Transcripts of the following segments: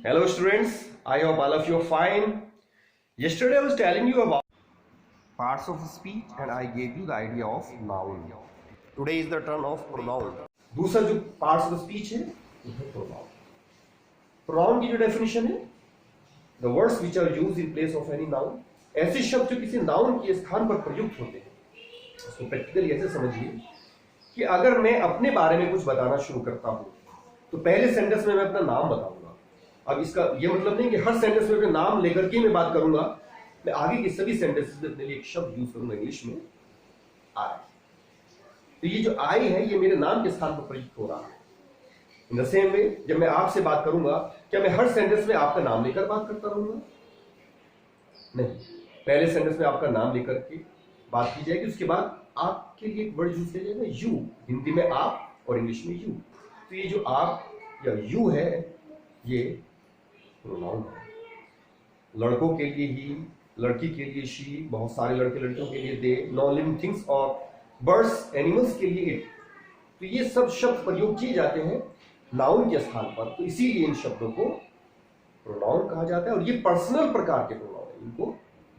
Hello students, I hope all of you are fine. Yesterday I was telling you about parts of speech and I gave you the idea of noun. Today is the turn of pronoun. दूसरा जो parts of the speech है वो है pronoun. Pronoun की जो definition है, the words which are used in place of any noun, ऐसे शब्द जो किसी noun के स्थान पर प्रयुक्त होते हैं. उसको practically ऐसे समझिए कि अगर मैं अपने बारे में कुछ बताना शुरू करता हूँ तो पहले सेंटेंस में मैं अपना नाम बताऊंगा. अब इसका ये मतलब नहीं कि हर सेंटेंस में अपने नाम लेकर के मैं बात करूंगा. मैं आगे के सभी सेंटेंसेस में अपने लिए एक शब्द यूज करूंगा इंग्लिश में, आई. तो ये जो आई है ये मेरे नाम के स्थान पर प्रयुक्त हो रहा है. इन द सेम वे जब मैं आपसे बात करूंगा, क्या मैं हर सेंटेंस में आपका नाम लेकर बात करता रहूंगा? नहीं. पहले सेंटेंस में आपका नाम लेकर के बात की जाएगी, उसके बाद आपके लिए एक वर्ड यूज किया जाएगा, यू. हिंदी में आप और इंग्लिश में यू. तो ये जो आप या यू है ये प्रोनाउन है. लड़कों के लिए ही, लड़की के लिए शी, बहुत सारे लड़के लड़कियों के लिए दे, नॉन लिविंग थिंग्स और बर्ड्स एनिमल्स के लिए इट. तो ये सब शब्द प्रयोग किए जाते हैं नाउन के स्थान पर, तो इसीलिए इन शब्दों को प्रोनाउन कहा जाता है. और ये पर्सनल प्रकार के प्रोनाउन है. इनको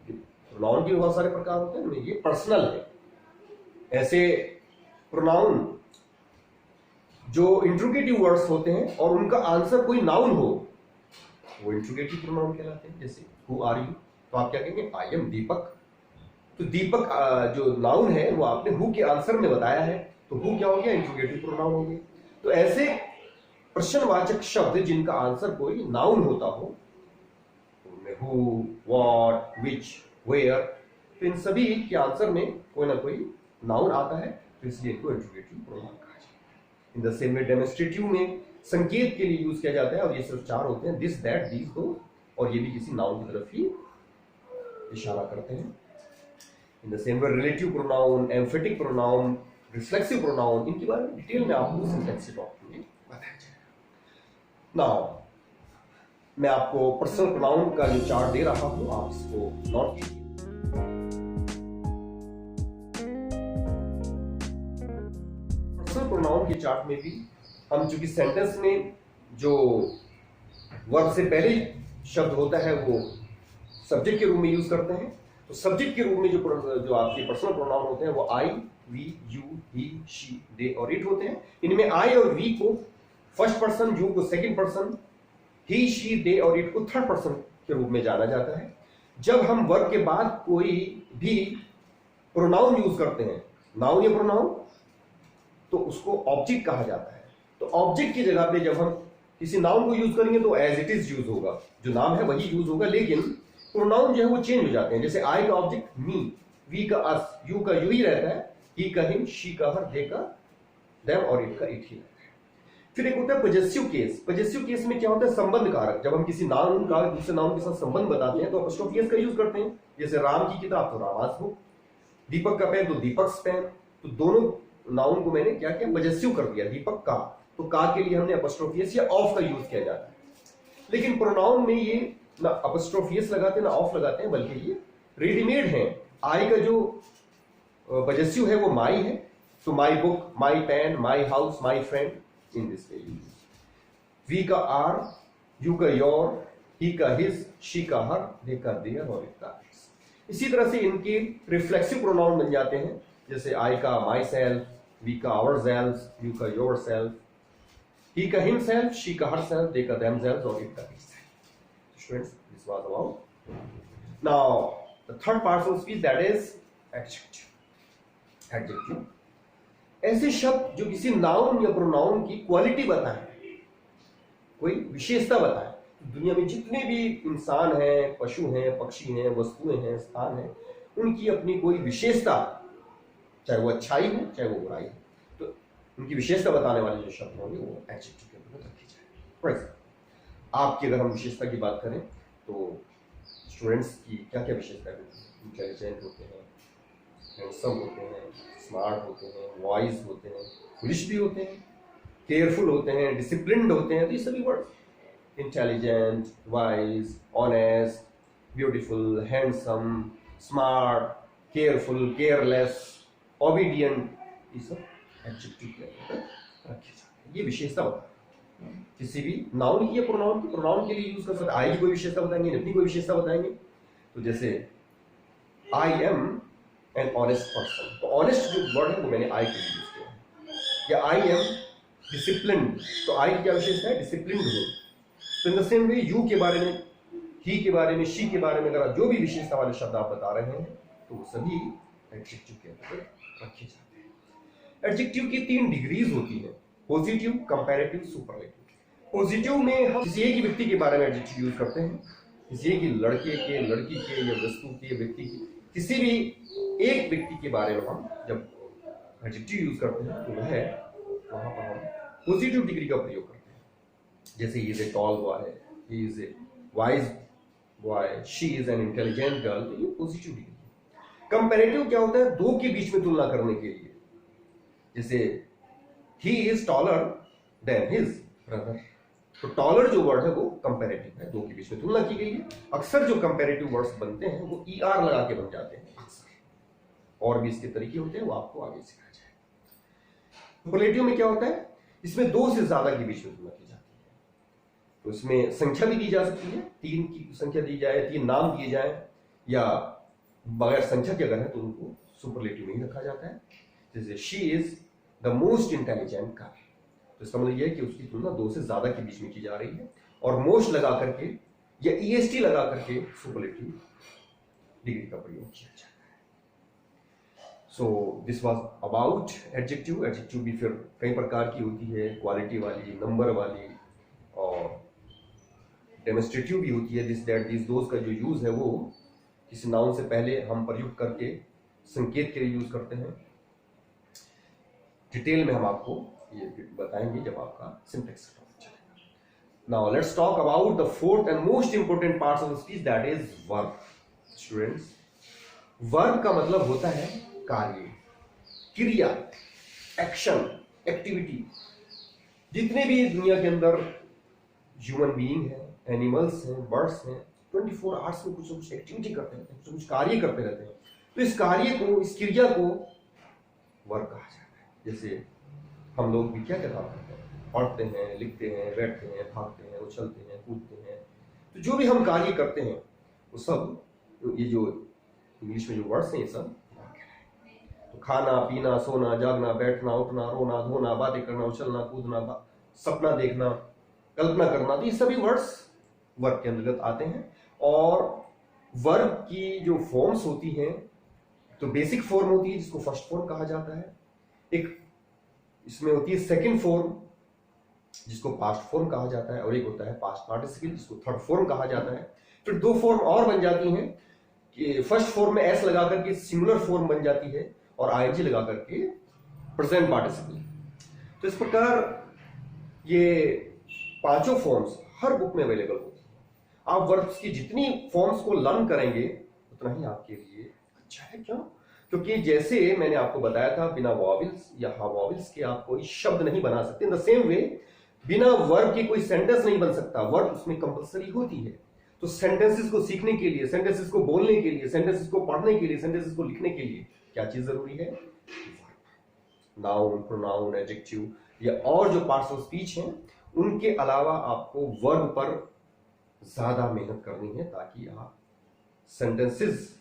प्रोनाउन के बहुत सारे प्रकार होते हैं, ये पर्सनल है. ऐसे प्रोनाउन जो इंट्रोगेटिव वर्ड्स होते हैं और उनका आंसर कोई नाउन हो वो इंट्रोगेटिव प्रोनाउन कहलाते हैं. जैसे हु आर यू, तो आप क्या कहेंगे? आई एम दीपक. तो दीपक जो नाउन है वो आपने हु के आंसर में बताया है, तो हु क्या हो गया? इंट्रोगेटिव प्रोनाउन हो गया. तो ऐसे प्रश्नवाचक शब्द जिनका आंसर कोई नाउन होता हो, उनमें हु, व्हाट, विच, वेयर, तो इन सभी के आंसर में कोई ना कोई नाउन आता है, तो इसलिए इनको इंट्रोगेटिव प्रोनाउन कहा जाता है. In the same way demonstrative में संकेत के लिए यूज किया जाता है, और ये सिर्फ चार होते हैं, दिस, दैट, दीज, दो, और ये भी किसी नाउन की तरफ ही इशारा करते हैं. In the same way relative pronoun, emphatic pronoun, reflexive pronoun, इनके बारे में डिटेल में आपको सिंटैक्स टॉक में बताया जाएगा. नाउ मैं आपको पर्सनल प्रोनाउन का जो चार्ट दे रहा हूं, आप इसको नोट कीजिए. पर्सनल प्रोनाउन के चार्ट में भी हम चूंकि सेंटेंस में जो वर्ब से पहले शब्द होता है वो सब्जेक्ट के रूप में यूज करते हैं, तो सब्जेक्ट के रूप में जो आपके पर्सनल प्रोनाउन होते हैं वो आई, वी, यू, ही, शी, दे और इट होते हैं. इनमें आई और वी को फर्स्ट पर्सन, यू को सेकंड पर्सन, ही, शी, दे और इट को थर्ड पर्सन के रूप में जाना जाता है. जब हम वर्ब के बाद कोई भी प्रोनाउन यूज करते हैं, नाउन या प्रोनाउन, तो उसको ऑब्जेक्ट कहा जाता है. तो ऑब्जेक्ट की जगह पे जब हम किसी नाउन को यूज करेंगे तो एज इट इज यूज होगा, जो नाम है वही यूज होगा, लेकिन प्रोनाउन जो है वो चेंज हो जाते हैं. जैसे आई का ऑब्जेक्ट मी, वी का अस, यू का यू ही रहता है, ही का हिम, शी का हर, दे का देम और इट का इट ही रहता है. फिर एक होता है पजेसिव केस. पजेसिव केस में क्या होता है? संबंध कारक. जब हम किसी नाउन का दूसरे नाउन के साथ संबंध बताते हैं तो अपोस्ट्रोफी एस का यूज करते हैं. जैसे राम की किताब तो रामास बुक, दीपक का पेन तो दीपक्स पेन. तो दोनों नाउन को मैंने क्या किया? पजेसिव कर दिया. दीपक का, तो का के लिए हमने अपॉस्ट्रोफी एस या ऑफ का यूज किया जाता है. लेकिन प्रोनाउन में ये ना अपॉस्ट्रोफी एस लगाते हैं ना ऑफ लगाते हैं, बल्कि ये रेडीमेड है. आई का जो पजेसिव है वो माई है, तो my book, my pen, my house, my friend, in this way use. We का आर, यू का योर, ही का हिज, शी का हर, दे का देयर और इट का इट्स. इसी तरह से इनके रिफ्लेक्सिव प्रोनाउन बन जाते हैं. जैसे आई का माई सेल्फ, वी का आवर सेल्फ, यू का योर सेल्फ, he का himself, she का herself, they का themselves और it का itself. Students, this was about. Now the third part of speech, that is adjective. Adjective ऐसे शब्द जो किसी नाउन या प्रोनाउन की क्वालिटी बताएं, कोई विशेषता बताएं. दुनिया में जितने भी इंसान हैं, पशु हैं, पक्षी हैं, वस्तुएं हैं, स्थान हैं, उनकी अपनी कोई विशेषता, चाहे वो अच्छाई हो चाहे वो बुराई हो, उनकी विशेषता बताने वाले जो शब्द होंगे वो एडजेक्टिव के अंतर्गत रखे जाएंगे. फॉर एग्जाम्पल आपकी अगर हम विशेषता की बात करें तो स्टूडेंट्स की क्या क्या विशेषता होती है? इंटेलिजेंट होते हैं, हैंडसम होते हैं, स्मार्ट होते हैं, वाइज होते हैं, फुलिश भी होते हैं, केयरफुल होते हैं, डिसिप्लिन्ड होते हैं. तो ये सभी word intelligent, wise, honest, beautiful, handsome, smart, careful, careless, obedient, ये सब एडजेक्टिव के अंदर रखे जाते हैं. ये विशेषता बताते हैं. किसी भी नाउन की या प्रोनाउन के लिए यूज कर सकते हैं। आई की कोई विशेषता बताएंगे, अपनी कोई विशेषता बताएंगे। तो जैसे I am an honest person, तो ऑनेस्ट जो वर्ड है वो मैंने आई के लिए यूज किया है। या आई एम डिसिप्लिन्ड, तो आई की क्या विशेषता है? डिसिप्लिन्ड हो। तो in the same way you के बारे में, ही के बारे में, शी के बारे में अगर जो भी विशेषता वाले शब्द आप बता रहे हैं तो वो सभी एडजेक्टिव के अंदर रखे जाते हैं। एडजेक्टिव की 3 डिग्रीज होती है, पॉजिटिव, कंपैरेटिव, सुपरलेटिव। पॉजिटिव में हम किसी एक व्यक्ति के बारे में एडजेक्टिव यूज करते हैं, किसी एक लड़के के, लड़की के या वस्तु के, व्यक्ति के, किसी भी एक व्यक्ति के बारे में हम जब एडजेक्टिव यूज करते हैं तो वहां पर हम पॉजिटिव डिग्री का प्रयोग करते हैं। जैसे he is a tall boy, he is a wise boy, she is an intelligent girl, तो ये पॉजिटिव डिग्री है। कंपैरेटिव क्या होता है? दो के बीच में तुलना करने के लिए, जैसे he is taller than his brother, तो टॉलर जो वर्ड है वो कंपैरेटिव है, दो के बीच में तुलना की गई है। अक्सर जो कंपैरेटिव वर्ड्स बनते हैं वो ER लगा के बन जाते हैं अक्सर, और भी इसके तरीके होते हैं, वो आपको आगे सिखाया जाएगा। सुपरलेटिव में क्या होता है? इसमें 2 से ज्यादा के बीच में तुलना की जाती है, तो इसमें संख्या भी दी जा सकती है, 3 की संख्या दी जाए, 3 नाम दिए जाए, या बगैर संख्या के अगर है तो उनको सुपरलेटिव में ही रखा जाता है। जैसे she is the most intelligent girl, तो इसका मतलब यह है कि उसकी तुलना 2 से ज्यादा के बीच में की जा रही है, और मोस्ट लगा करके या EST लगा करके सुपरलेटिव डिग्री का प्रयोग किया जाता है। So this was about adjective. Adjective भी फिर कई प्रकार की होती है, क्वालिटी वाली, नंबर वाली, और डेमोन्स्ट्रेटिव भी होती है। दिस दैट दिस दोज का जो यूज है वो किसी नाउन से पहले हम प्रयुक्त करके संकेत के लिए यूज करते हैं। डिटेल में हम आपको ये बताएंगे जब आपका सिंटैक्स चलेगा। Now let's talk about the fourth and most important parts of speech, that is verb. Students, verb का मतलब होता है कार्य, क्रिया, एक्शन, एक्टिविटी। जितने भी दुनिया के अंदर ह्यूमन बीइंग है, एनिमल्स हैं, बर्ड्स हैं, 24 आवर्स में कुछ ना कुछ एक्टिविटी करते रहते हैं, कुछ ना कुछ कार्य करते रहते हैं। तो इस कार्य को, इस क्रिया को वर्ब कहा जाता है। जैसे हम लोग भी क्या करते हैं? पढ़ते हैं, लिखते हैं, बैठते हैं, भागते हैं, उछलते हैं, कूदते हैं। तो जो भी हम कार्य करते हैं वो सब, ये जो इंग्लिश में जो वर्ड्स हैं ये सब तो खाना, पीना, सोना, जागना, बैठना, उठना, रोना, धोना, बातें करना, उछलना, कूदना, सपना देखना, कल्पना करना, तो ये सभी वर्ड्स वर्ब के अंतर्गत आते हैं। और वर्ब की जो फॉर्म्स होती हैं, तो बेसिक फॉर्म होती है जिसको फर्स्ट फॉर्म कहा जाता है, एक इसमें होती है सेकंड फॉर्म जिसको पास्ट फॉर्म कहा जाता है, और एक होता है पास्ट पार्टिसिपल जिसको थर्ड फॉर्म कहा जाता है। फिर 2 फॉर्म और बन जाती हैं कि फर्स्ट फॉर्म में एस लगा करके सिंगुलर फॉर्म बन जाती है, और ING लगा करके प्रेजेंट पार्टिसिपल। तो इस प्रकार ये पांचों फॉर्म्स हर बुक में अवेलेबल होती है। आप वर्ब्स की जितनी फॉर्म्स को लर्न करेंगे उतना ही आपके लिए अच्छा है। क्यों? क्योंकि जैसे मैंने आपको बताया था, बिना वॉवेल्स या वॉवेल्स के आप कोई शब्द नहीं बना सकते। इन द सेम वे बिना वर्ब के कोई सेंटेंस नहीं बन सकता, वर्ब उसमें कंपलसरी होती है। तो सेंटेंसेस को सीखने के लिए, सेंटेंसेस को बोलने के लिए, सेंटेंसेस को पढ़ने के लिए, सेंटेंसेस को लिखने के लिए क्या चीज जरूरी है? नाउन, प्रोनाउन, एडजेक्टिव या और जो पार्ट्स ऑफ स्पीच हैं उनके अलावा आपको वर्ब पर ज्यादा मेहनत करनी है, ताकि आप सेंटेंसेस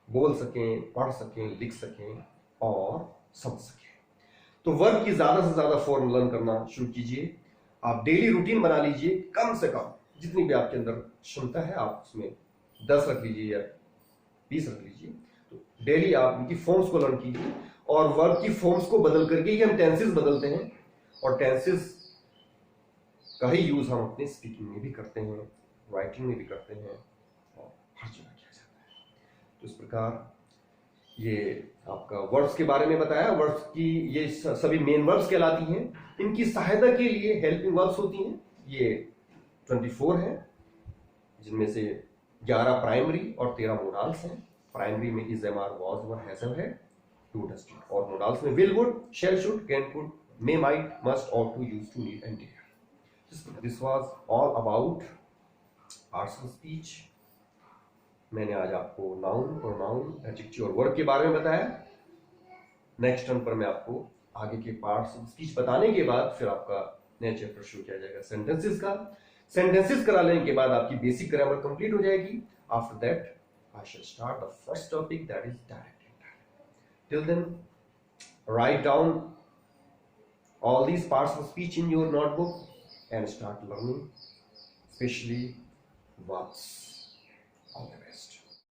बोल सकें, पढ़ सकें, लिख सकें और समझ सकें। तो वर्ब की ज्यादा से ज्यादा फॉर्म लर्न करना शुरू कीजिए। आप डेली रूटीन बना लीजिए, कम से कम जितनी भी आपके अंदर क्षमता है आप उसमें 10 रख लीजिए या 20 रख लीजिए। तो डेली आप उनकी फॉर्म्स को लर्न कीजिए, और वर्ब की फॉर्म्स को बदल करके ही हम टेंसेस बदलते हैं, और टेंसेस का ही यूज हम अपने स्पीकिंग में भी करते हैं, राइटिंग में भी करते हैं, और हर जगह किया जाता है। तो इस प्रकार ये आपका वर्ब्स के बारे में बताया। वर्ब्स की ये सभी मेन वर्ब्स कहलाती हैं। इनकी सहायता के लिए हेल्पिंग वर्ब्स होती हैं। ये 24 हैं, जिनमें से 11 प्राइमरी और 13 मोडाल्स हैं। प्राइमरी में is, am, are, was, were, has, have है, टू, डज, डू, और मोडाल्स में will, would, shall, should, can, could, may, might, must, ought to, use to, need and dare. This was all about parts of speech. मैंने आज आपको noun, pronoun, adjective और verb के बारे में बताया। नेक्स्ट टर्न पर मैं आपको आगे के पार्ट्स ऑफ स्पीच बताने के बाद फिर आपका नया चैप्टर शुरू किया जाएगा सेंटेंसेस का। सेंटेंसेस करा लेने के बाद आपकी बेसिक ग्रामर कंप्लीट हो जाएगी। After that I shall start the first topic, that is direct indirect. Till then write down all these parts of speech in your notebook and start learning, especially verbs. All the best.